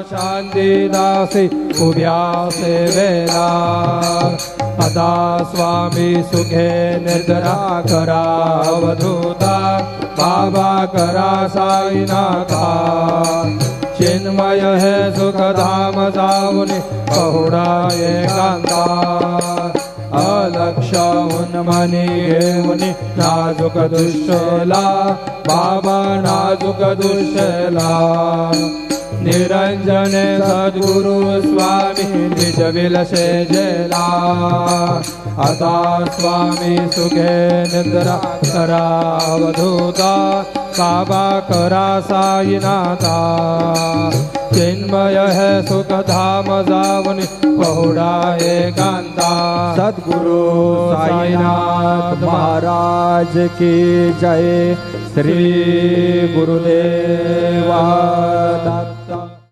शांती दासी उभ्या सेवेला आता स्वामी सुखे निर्जरा करा अवधूता बाबा करा साईनाथा चिन्मय है सुखधाम जाऊनी पहुडा एकांता अलक्ष उन्मनी घेऊनी नाजुक दुष्ला बाबा नाजुक दुष्ला निरंजने सद्गुरु स्वामी निज विलसे जेला आता स्वामी सुखे निद्रा करा अवधूता बाबा करा साईनाथा चिन्मय है सुख धाम जाऊनी पहुडा एकांता सद्गुरु साईनाथ महाराज की जय। श्री गुरुदेवा दत्त।